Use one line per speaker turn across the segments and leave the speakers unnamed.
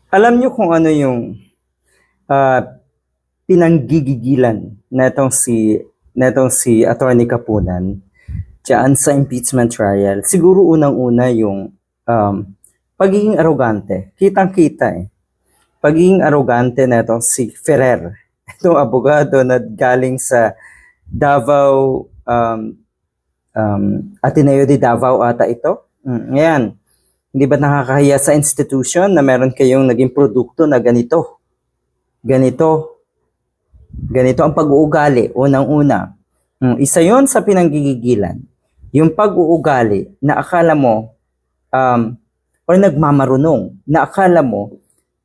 Alam niyo kung ano yung ah, pinanggigigilan netong si Attorney Kapunan diyan sa impeachment trial? Siguro unang-una yung um, pagiging arrogante. Kitang-kita eh. Pagiging arrogante netong si Ferrer. Itong abogado na galing sa Davao, Ateneo de Davao ata ito. Ngayon, hindi ba nakakahiya sa institution na meron kayong naging produkto na ganito? Ganito, ganito ang pag-uugali, unang-una. Isa yon sa pinanggigigilan. Yung pag-uugali na akala mo, um, or nagmamarunong, na akala mo,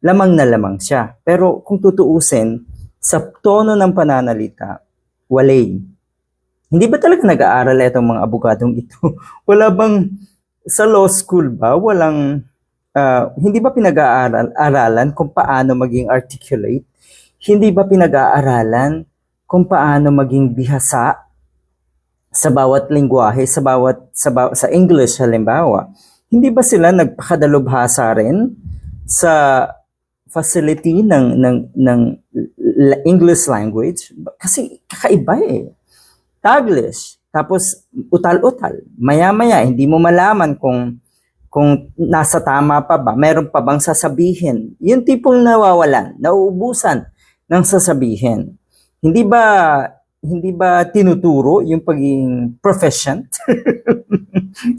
lamang na lamang siya. Pero kung tutuusin, sa tono ng pananalita, walay. Hindi ba talaga nag-aaral itong mga abogadong ito? Wala bang, sa law school ba, hindi ba pinag-aaralan kung paano maging articulate? Hindi ba pinag-aaralan kung paano maging bihasa sa bawat lingwahe, sa English halimbawa? Hindi ba sila nagpakadalubhasa rin sa facility ng English language? Kasi kakaiba eh. Taglish, tapos utal-utal. Maya-maya, hindi mo malaman kung nasa tama pa ba, meron pa bang sasabihin. Yung tipong nawawalan, nauubusan ng sasabihin. Hindi ba tinuturo yung pagiging proficient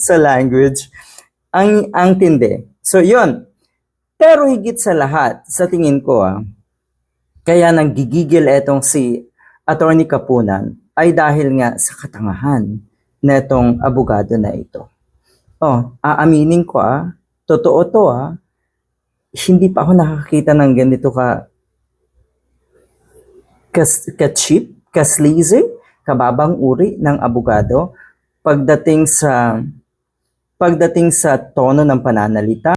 sa language? Ang tindi. So, yun. Pero higit sa lahat, sa tingin ko, kaya nanggigigil etong si Attorney Kapunan ay dahil nga sa katangahan netong abogado na ito. Aaminin ko totoo to hindi pa ako nakakita ng ganito ka-cheap, ka-sleazy, kababang uri ng abogado pagdating sa tono ng pananalita,